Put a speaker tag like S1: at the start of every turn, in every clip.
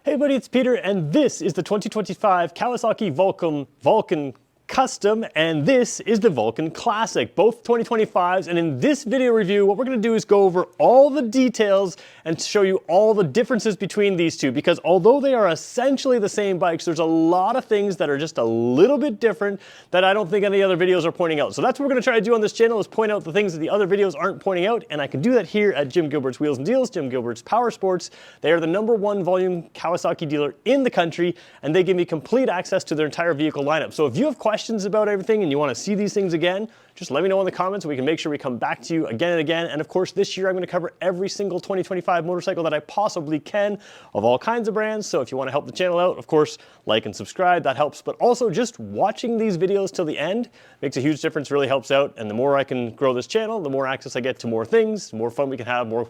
S1: Hey buddy, it's Peter, and this is the 2025 Kawasaki Vulcan Custom, and this is the Vulcan Classic, both 2025s. And in this video review, what we're going to do is go over all the details and show you all the differences between these two, because although they are essentially the same bikes, there's a lot of things that are just a little bit different that I don't think any other videos are pointing out. So that's what we're going to try to do on this channel, is point out the things that the other videos aren't pointing out, and I can do that here at Jim Gilbert's Wheels and Deals, Jim Gilbert's Power Sports. They are the #1 volume Kawasaki dealer in the country, and they give me complete access to their entire vehicle lineup. So if you have questions about everything and you want to see these things again, just let me know in the comments and we can make sure we come back to you again and again. And of course, this year I'm going to cover every single 2025 motorcycle that I possibly can of all kinds of brands. So if you want to help the channel out, of course, like and subscribe, that helps. But also just watching these videos till the end makes a huge difference, really helps out. And the more I can grow this channel, the more access I get to more things, the more fun we can have, more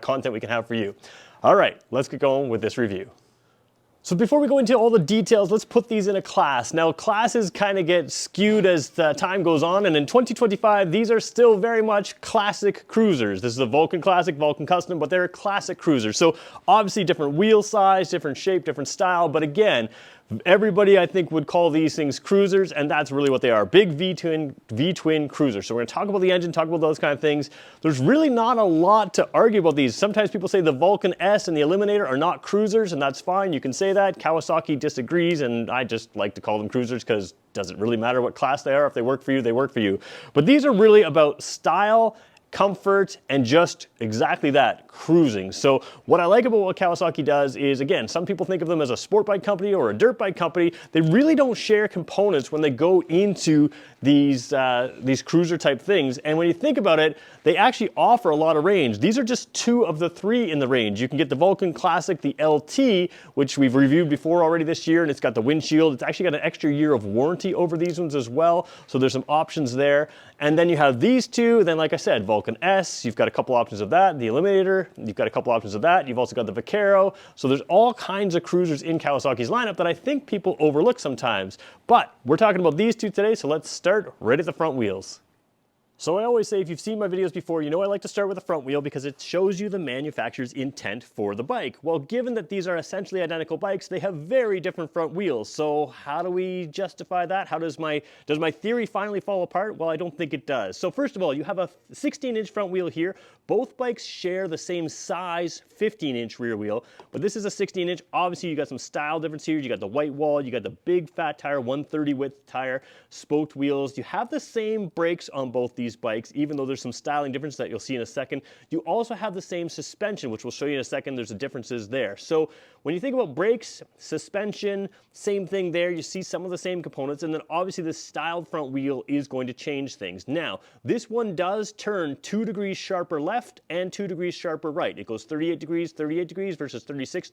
S1: content we can have for you. All right, let's get going with this review. So before we go into all the details, let's put these in a class. Now, classes kind of get skewed as the time goes on, and in 2025, these are still very much classic cruisers. This is a Vulcan Classic, Vulcan Custom, but they're classic cruisers. So obviously different wheel size, different shape, different style, but again, everybody I think would call these things cruisers, and that's really what they are. Big V-twin cruisers. So we're going to talk about the engine, talk about those kind of things. There's really not a lot to argue about these. Sometimes people say the Vulcan S and the Eliminator are not cruisers, and that's fine. You can say that. Kawasaki disagrees, and I just like to call them cruisers because it doesn't really matter what class they are. If they work for you, they work for you. But these are really about style, comfort, and just exactly that, cruising. So what I like about what Kawasaki does is, again, some people think of them as a sport bike company or a dirt bike company. They really don't share components when they go into these cruiser type things. And when you think about it, they actually offer a lot of range. These are just 2 of the 3 in the range. You can get the Vulcan Classic, the LT, which we've reviewed before already this year, and it's got the windshield. It's actually got an extra year of warranty over these ones as well. So there's some options there. And then you have these 2. Then, like I said, Vulcan S, you've got a couple options of that. The Eliminator, you've got a couple options of that. You've also got the Vaquero. So there's all kinds of cruisers in Kawasaki's lineup that I think people overlook sometimes. But we're talking about these 2 today, so let's start right at the front wheels. So I always say, if you've seen my videos before, you know I like to start with the front wheel because it shows you the manufacturer's intent for the bike. Well, given that these are essentially identical bikes, they have very different front wheels. So how do we justify that? How does my theory finally fall apart? Well, I don't think it does. So first of all, you have a 16-inch front wheel here. Both bikes share the same size 15-inch rear wheel, but this is a 16-inch. Obviously, you got some style difference here. You got the white wall, you got the big fat tire, 130 width tire, spoked wheels. You have the same brakes on both these bikes, even though there's some styling difference that you'll see in a second. You also have the same suspension, which we'll show you in a second. There's differences there. So when you think about brakes, suspension, same thing there. You see some of the same components, and then obviously the styled front wheel is going to change things. Now, this one does turn 2 degrees sharper left and 2 degrees sharper right. It goes 38 degrees versus 36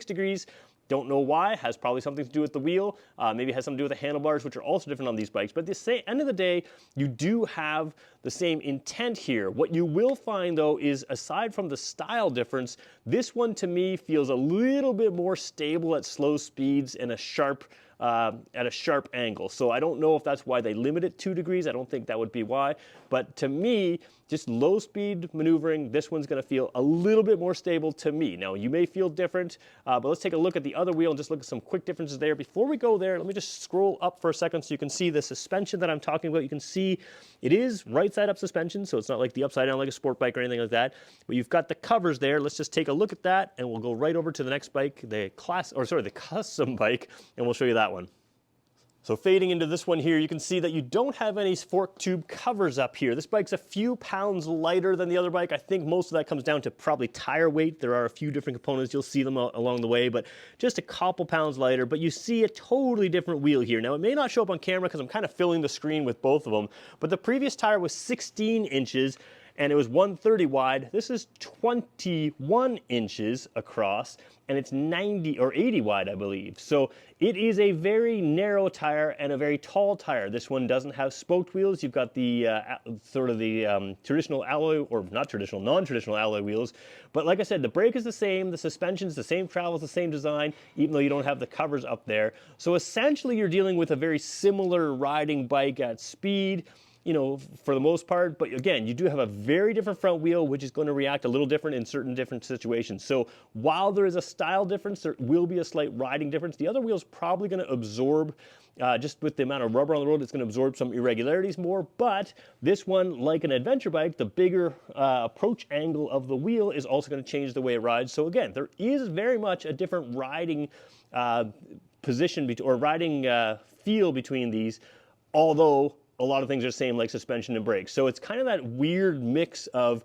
S1: degrees. Don't know why. Has probably something to do with the wheel. Maybe it has something to do with the handlebars, which are also different on these bikes. But at the end of the day, you do have the same intent here. What you will find, though, is aside from the style difference, this one to me feels a little bit more stable at slow speeds and at a sharp angle. So I don't know if that's why they limit it 2 degrees. I don't think that would be why. But to me, just low speed maneuvering, this one's going to feel a little bit more stable to me. Now, you may feel different, but let's take a look at the other wheel and just look at some quick differences there. Before we go there, let me just scroll up for a second so you can see the suspension that I'm talking about. You can see it is right side up suspension, so it's not like the upside down like a sport bike or anything like that. But you've got the covers there. Let's just take a look at that, and we'll go right over to the next bike, the custom bike, and we'll show you that one. So fading into this one here, you can see that you don't have any fork tube covers up here. This bike's a few pounds lighter than the other bike. I think most of that comes down to probably tire weight. There are a few different components. You'll see them along the way, but just a couple pounds lighter. But you see a totally different wheel here. Now, it may not show up on camera because I'm kind of filling the screen with both of them, but the previous tire was 16 inches, and it was 130 wide. This is 21 inches across, and it's 90 or 80 wide, I believe. So it is a very narrow tire and a very tall tire. This one doesn't have spoked wheels. You've got the traditional alloy, or not traditional, non-traditional alloy wheels. But like I said, the brake is the same, the suspension's the same, travel's the same design, even though you don't have the covers up there. So essentially, you're dealing with a very similar riding bike at speed. you know, for the most part. But again, you do have a very different front wheel, which is going to react a little different in certain different situations. So while there is a style difference, there will be a slight riding difference. The other wheel is probably going to absorb, just with the amount of rubber on the road, it's going to absorb some irregularities more. But this one, like an adventure bike, the bigger approach angle of the wheel is also going to change the way it rides. So again, there is very much a different riding position or riding feel between these, although a lot of things are the same, like suspension and brakes. So it's kind of that weird mix of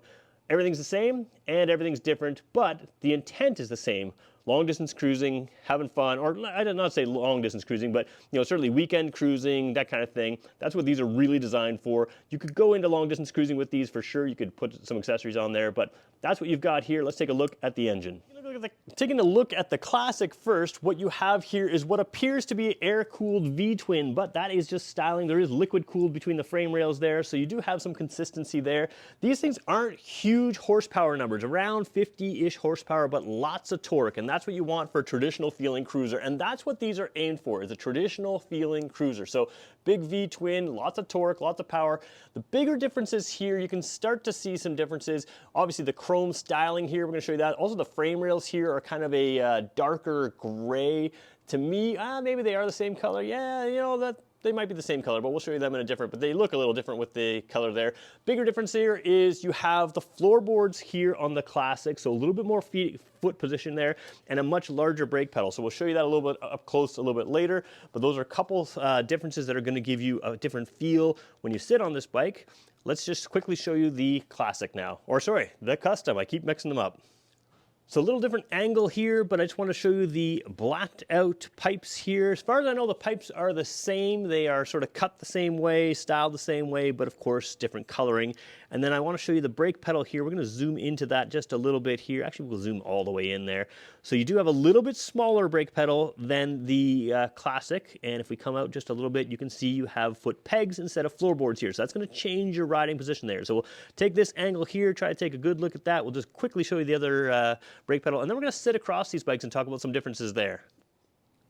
S1: everything's the same and everything's different, but the intent is the same. Long distance cruising, having fun, or I did not say long distance cruising, but you know, certainly weekend cruising, that kind of thing. That's what these are really designed for. You could go into long distance cruising with these for sure. You could put some accessories on there, but that's what you've got here. Let's take a look at the engine. Taking a look at the Classic first, what you have here is what appears to be air-cooled V-twin, but that is just styling. There is liquid-cooled between the frame rails there, so you do have some consistency there. These things aren't huge horsepower numbers, around 50-ish horsepower, but lots of torque, and that's what you want for a traditional feeling cruiser, and that's what these are aimed for, is a traditional feeling cruiser. So big V-twin, lots of torque, lots of power. The bigger differences here, you can start to see some differences. Obviously the chrome styling here, we're going to show you that. Also the frame rails here are kind of a darker gray. To me, maybe they are the same color. Yeah, you know, that they might be the same color, but we'll show you them in a different, but they look a little different with the color there. Bigger difference here is you have the floorboards here on the Classic, so a little bit more foot position there, and a much larger brake pedal. So we'll show you that a little bit up close a little bit later, but those are a couple differences that are going to give you a different feel when you sit on this bike. Let's just quickly show you the Classic now, or sorry, the Custom. I keep mixing them up. So a little different angle here, but I just want to show you the blacked out pipes here. As far as I know, the pipes are the same. They are sort of cut the same way, styled the same way, but of course different coloring. And then I want to show you the brake pedal here. We're going to zoom into that just a little bit here. Actually, we'll zoom all the way in there. So you do have a little bit smaller brake pedal than the Classic. And if we come out just a little bit, you can see you have foot pegs instead of floorboards here. So that's going to change your riding position there. So we'll take this angle here, try to take a good look at that. We'll just quickly show you the other brake pedal, and then we're going to sit across these bikes and talk about some differences there.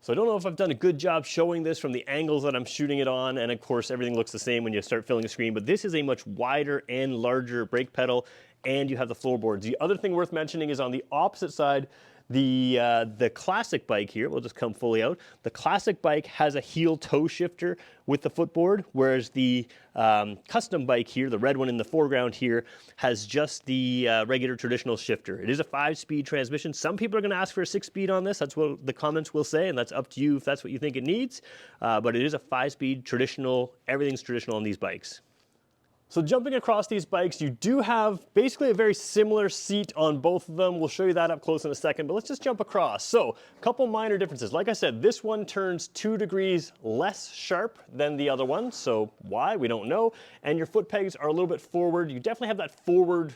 S1: So I don't know if I've done a good job showing this from the angles that I'm shooting it on, and of course everything looks the same when you start filling the screen, but this is a much wider and larger brake pedal, and you have the floorboards. The other thing worth mentioning is on the opposite side, the Classic bike here, we'll just come fully out. The Classic bike has a heel toe shifter with the footboard, whereas the Custom bike here, the red one in the foreground here, has just the regular traditional shifter. It is a 5-speed transmission. Some people are going to ask for a 6-speed on this. That's what the comments will say, and that's up to you if that's what you think it needs. But it is a 5-speed traditional, everything's traditional on these bikes. So jumping across these bikes, you do have basically a very similar seat on both of them. We'll show you that up close in a second, but let's just jump across. So a couple minor differences. Like I said, this one turns 2 degrees less sharp than the other one. So why? We don't know. And your foot pegs are a little bit forward. You definitely have that forward,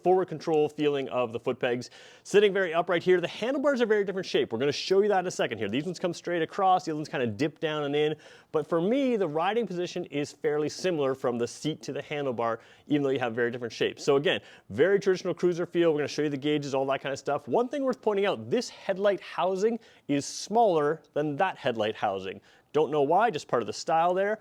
S1: forward control feeling of the foot pegs. Sitting very upright here. The handlebars are very different shape. We're going to show you that in a second here. These ones come straight across. The other ones kind of dip down and in. But for me, the riding position is fairly similar from the seat to the handlebar, even though you have very different shapes. So again, very traditional cruiser feel. We're going to show you the gauges, all that kind of stuff. One thing worth pointing out, this headlight housing is smaller than that headlight housing. Don't know why, just part of the style there.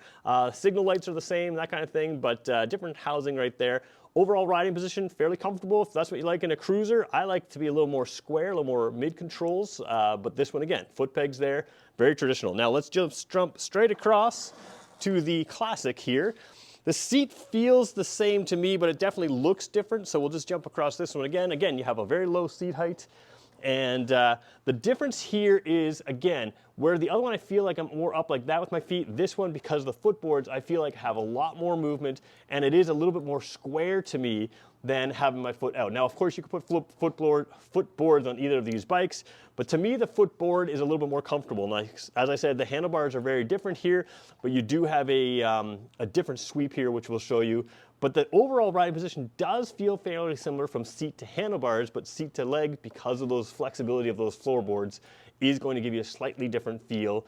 S1: Signal lights are the same, that kind of thing, but different housing right there. Overall riding position, fairly comfortable. If that's what you like in a cruiser, I like to be a little more square, a little more mid-controls, but this one again, foot pegs there, very traditional. Now let's just jump straight across to the Classic here. The seat feels the same to me, but it definitely looks different, so we'll just jump across this one again. Again, you have a very low seat height, and the difference here is, again, where the other one I feel like I'm more up like that with my feet, this one, because of the footboards, I feel like have a lot more movement, and it is a little bit more square to me than having my foot out. Now, of course, you could put footboards on either of these bikes, but to me, the footboard is a little bit more comfortable. And as I said, the handlebars are very different here, but you do have a different sweep here, which we'll show you. But the overall riding position does feel fairly similar from seat to handlebars, but seat to leg, because of those flexibility of those floorboards, is going to give you a slightly different feel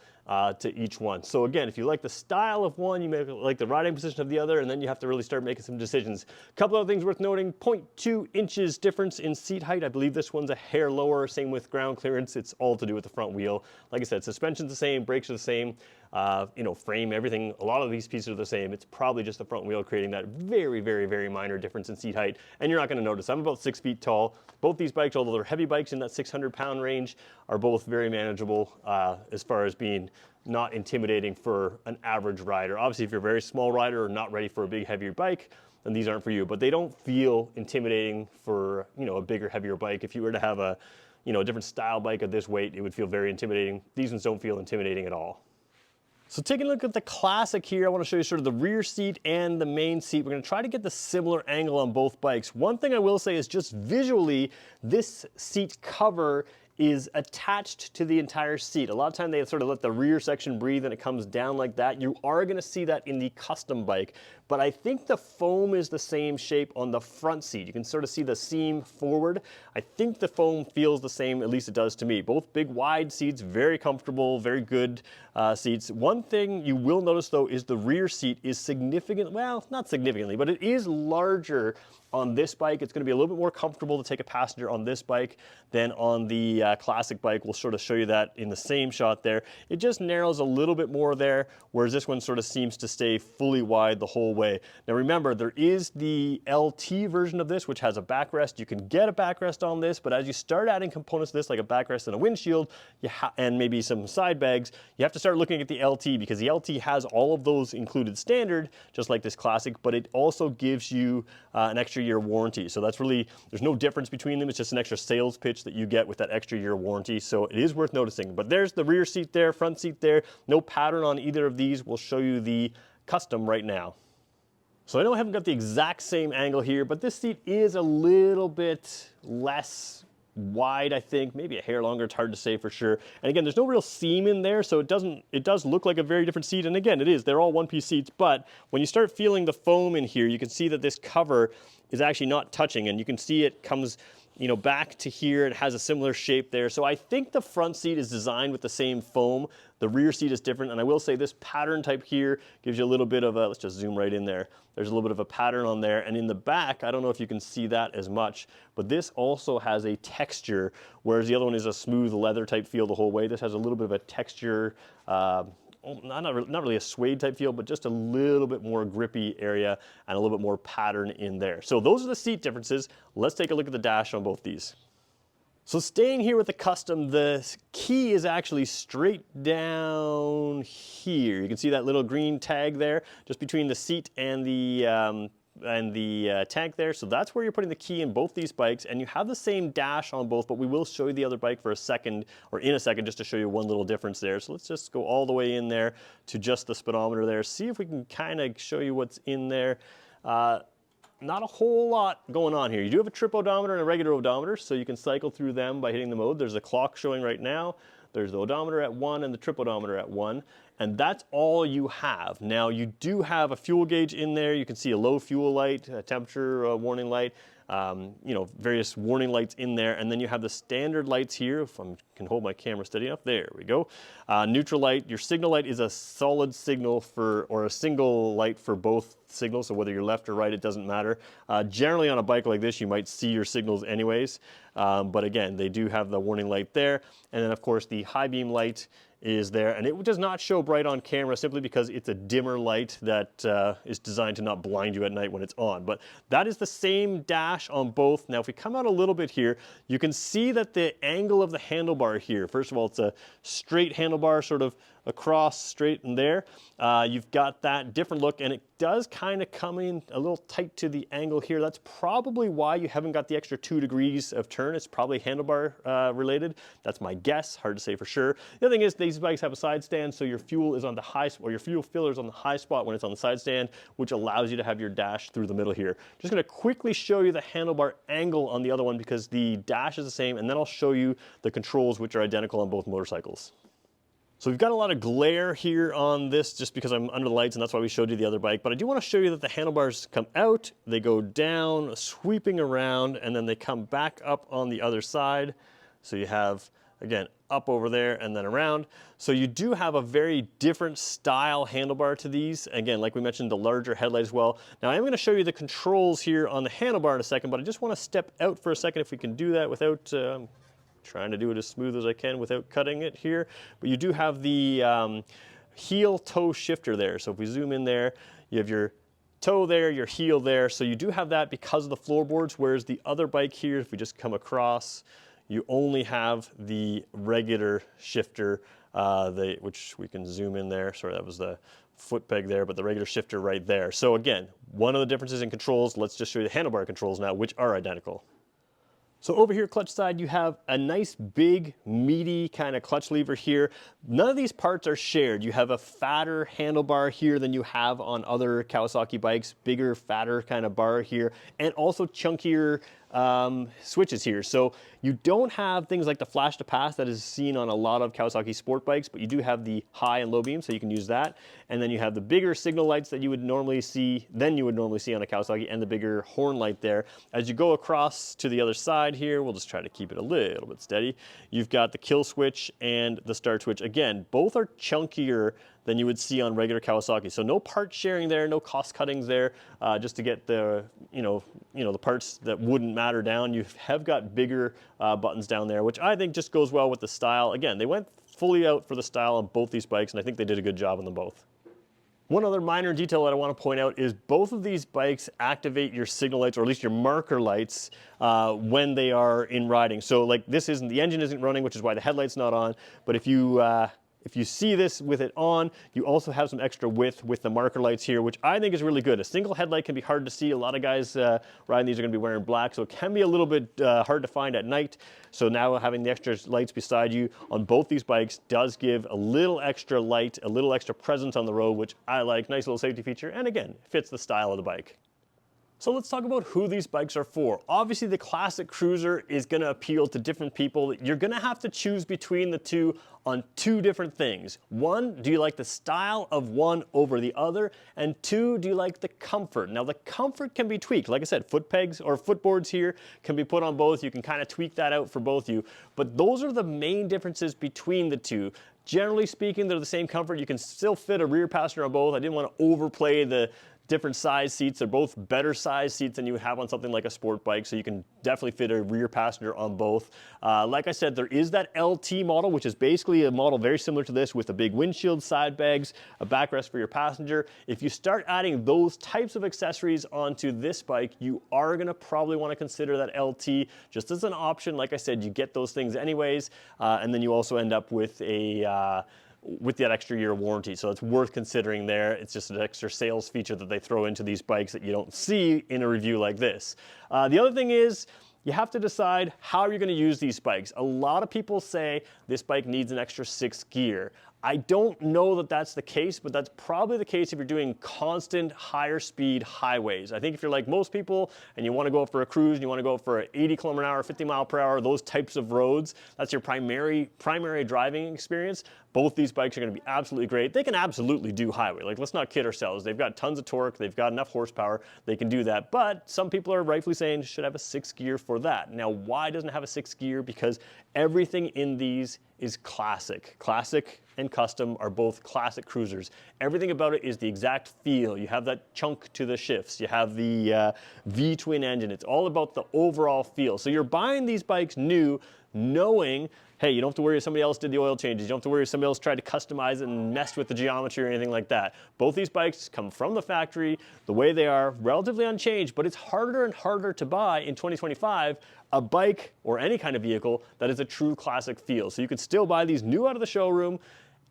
S1: to each one. So again, if you like the style of one, you may like the riding position of the other, and then you have to really start making some decisions. A couple other things worth noting, 0.2 inches difference in seat height. I believe this one's a hair lower, same with ground clearance. It's all to do with the front wheel. Like I said, suspension's the same, brakes are the same. frame, everything. A lot of these pieces are the same. It's probably just the front wheel creating that very, very, very minor difference in seat height, and you're not going to notice. I'm about 6 feet tall. Both these bikes, although they're heavy bikes in that 600-pound range, are both very manageable as far as being not intimidating for an average rider. Obviously, if you're a very small rider or not ready for a big, heavier bike, then these aren't for you. But they don't feel intimidating for a bigger, heavier bike. If you were to have a different style bike of this weight, it would feel very intimidating. These ones don't feel intimidating at all. So taking a look at the Classic here, I want to show you sort of the rear seat and the main seat. We're going to try to get the similar angle on both bikes. One thing I will say is just visually, this seat cover is attached to the entire seat. A lot of time they sort of let the rear section breathe and it comes down like that. You are going to see that in the custom bike, but I think the foam is the same shape on the front seat. You can sort of see the seam forward. I think the foam feels the same, at least it does to me. Both big wide seats, very comfortable, very good seats. One thing you will notice though is the rear seat is significant, well, not significantly, but it is larger on this bike. It's going to be a little bit more comfortable to take a passenger on this bike than on the Classic bike. We'll sort of show you that in the same shot there. It just narrows a little bit more there, whereas this one sort of seems to stay fully wide the whole way. Now remember, there is the LT version of this, which has a backrest. You can get a backrest on this, but as you start adding components to this, like a backrest and a windshield, and maybe some side bags, you have to start looking at the LT, because the LT has all of those included standard, just like this Classic, but it also gives you an extra year warranty. So that's really, there's no difference between them. It's just an extra sales pitch that you get with that extra year warranty. So it is worth noticing. But there's the rear seat there, front seat there. No pattern on either of these. We'll show you the custom right now. So I know I haven't got the exact same angle here, but this seat is a little bit less wide, I think, maybe a hair longer. It's hard to say for sure. And again, there's no real seam in there, so it does look like a very different seat. And again, it is. They're all one-piece seats, but when you start feeling the foam in here, you can see that this cover is actually not touching, and you can see it comes back to here. It has a similar shape there. So I think the front seat is designed with the same foam. The rear seat is different. And I will say this pattern type here gives you a little bit of a, let's just zoom right in there. There's a little bit of a pattern on there. And in the back, I don't know if you can see that as much, but this also has a texture, whereas the other one is a smooth leather type feel the whole way. This has a little bit of a texture, not really a suede type feel, but just a little bit more grippy area and a little bit more pattern in there. So those are the seat differences. Let's take a look at the dash on both these. So staying here with the custom, the key is actually straight down here. You can see that little green tag there, just between the seat and the tank there. So that's where you're putting the key in both these bikes, and you have the same dash on both, but we will show you the other bike for a second, or in a second, just to show you one little difference there. So let's just go all the way in there to just the speedometer there. See if we can kind of show you what's in there. Not a whole lot going on here. You do have a trip odometer and a regular odometer, so you can cycle through them by hitting the mode. There's a clock showing right now. There's the odometer at 1 and the trip odometer at 1, and that's all you have. Now you do have a fuel gauge in there. You can see a low fuel light, a temperature warning light, various warning lights in there, and then you have the standard lights here. If I can hold my camera steady enough, there we go. Neutral light. Your signal light is a solid signal or a single light for both signals, so whether you're left or right, it doesn't matter. Generally on a bike like this, you might see your signals anyways, but again, they do have the warning light there, and then of course the high beam light is there, and it does not show bright on camera simply because it's a dimmer light that is designed to not blind you at night when it's on. But that is the same dash on both. Now if we come out a little bit here, you can see that the angle of the handlebar here, first of all, it's a straight handlebar sort of across straight in there. You've got that different look, and it does kind of come in a little tight to the angle here. That's probably why you haven't got the extra 2 degrees of turn. It's probably handlebar related. That's my guess, hard to say for sure. The other thing is these bikes have a side stand, so your fuel is on the high, or your fuel filler is on the high spot when it's on the side stand, which allows you to have your dash through the middle here. Just gonna quickly show you the handlebar angle on the other one because the dash is the same, and then I'll show you the controls, which are identical on both motorcycles. So we've got a lot of glare here on this just because I'm under the lights, and that's why we showed you the other bike. But I do want to show you that the handlebars come out, they go down, sweeping around, and then they come back up on the other side. So you have, again, up over there and then around. So you do have a very different style handlebar to these. Again, like we mentioned, the larger headlight as well. Now I'm going to show you the controls here on the handlebar in a second, but I just want to step out for a second if we can do that without trying to do it as smooth as I can without cutting it here. But you do have the heel toe shifter there. So if we zoom in there, you have your toe there, your heel there. So you do have that because of the floorboards, whereas the other bike here, if we just come across, you only have the regular shifter, which we can zoom in there. Sorry, that was the foot peg there, but the regular shifter right there. So again, one of the differences in controls, let's just show you the handlebar controls now, which are identical. So over here, clutch side, you have a nice big meaty kind of clutch lever here. None of these parts are shared. You have a fatter handlebar here than you have on other Kawasaki bikes, bigger, fatter kind of bar here, and also chunkier switches here. So you don't have things like the flash to pass that is seen on a lot of Kawasaki sport bikes, but you do have the high and low beam, so you can use that. And then you have the bigger signal lights that you would normally see, on a Kawasaki, and the bigger horn light there. As you go across to the other side here, we'll just try to keep it a little bit steady. You've got the kill switch and the start switch. Again, both are chunkier than you would see on regular Kawasaki. So no part sharing there, no cost cuttings there, just to get the, the parts that wouldn't matter down. You have got bigger buttons down there, which I think just goes well with the style. Again, they went fully out for the style on both these bikes, and I think they did a good job on them both. One other minor detail that I want to point out is both of these bikes activate your signal lights, or at least your marker lights, when they are in riding. So like the engine isn't running, which is why the headlight's not on, but if you see this with it on, you also have some extra width with the marker lights here, which I think is really good. A single headlight can be hard to see. A lot of guys riding these are going to be wearing black, so it can be a little bit hard to find at night. So now having the extra lights beside you on both these bikes does give a little extra light, a little extra presence on the road, which I like. Nice little safety feature, and again, fits the style of the bike. So let's talk about who these bikes are for. Obviously, the classic cruiser is going to appeal to different people. You're going to have to choose between the two on two different things. One, do you like the style of one over the other? And two, do you like the comfort? Now, the comfort can be tweaked. Like I said, foot pegs or footboards here can be put on both. You can kind of tweak that out for both of you. But those are the main differences between the two. Generally speaking, they're the same comfort. You can still fit a rear passenger on both. I didn't want to overplay the different size seats. They're both better size seats than you would have on something like a sport bike, so you can definitely fit a rear passenger on both. Like I said, there is that LT model, which is basically a model very similar to this with a big windshield, side bags, a backrest for your passenger. If you start adding those types of accessories onto this bike, you are going to probably want to consider that LT just as an option. Like I said, you get those things anyways, and then you also end up with that extra year warranty. So it's worth considering there. It's just an extra sales feature that they throw into these bikes that you don't see in a review like this. The other thing is, you have to decide how you're going to use these bikes. A lot of people say this bike needs an extra 6th gear. I don't know that that's the case, but that's probably the case if you're doing constant higher speed highways. I think if you're like most people and you want to go for a cruise and you want to go for 80 km an hour, 50 mile per hour, those types of roads, that's your primary driving experience. Both these bikes are going to be absolutely great. They can absolutely do highway. Like, let's not kid ourselves. They've got tons of torque. They've got enough horsepower. They can do that. But some people are rightfully saying should have a 6th gear for that. Now, why doesn't it have a 6th gear? Because everything in these is classic. Classic and custom are both classic cruisers. Everything about it is the exact feel. You have that chunk to the shifts. You have the V-twin engine. It's all about the overall feel. So you're buying these bikes new, knowing, hey, you don't have to worry if somebody else did the oil changes. You don't have to worry if somebody else tried to customize it and messed with the geometry or anything like that. Both these bikes come from the factory the way they are, relatively unchanged, but it's harder and harder to buy in 2025 a bike or any kind of vehicle that is a true classic feel. So you could still buy these new out of the showroom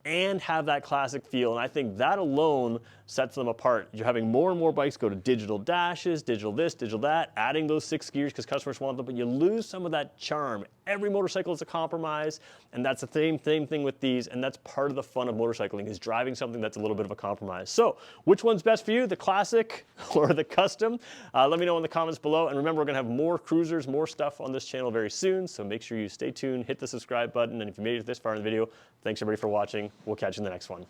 S1: and have that classic feel, and I think that alone sets them apart. You're having more and more bikes go to digital dashes, digital this, digital that, adding those 6 gears because customers want them, but you lose some of that charm. Every motorcycle is a compromise, and that's the same thing with these, and that's part of the fun of motorcycling, is driving something that's a little bit of a compromise. So, which one's best for you, the classic or the custom? Let me know in the comments below, and remember, we're gonna have more cruisers, more stuff on this channel very soon, so make sure you stay tuned, hit the subscribe button, and if you made it this far in the video, thanks everybody for watching. We'll catch you in the next one.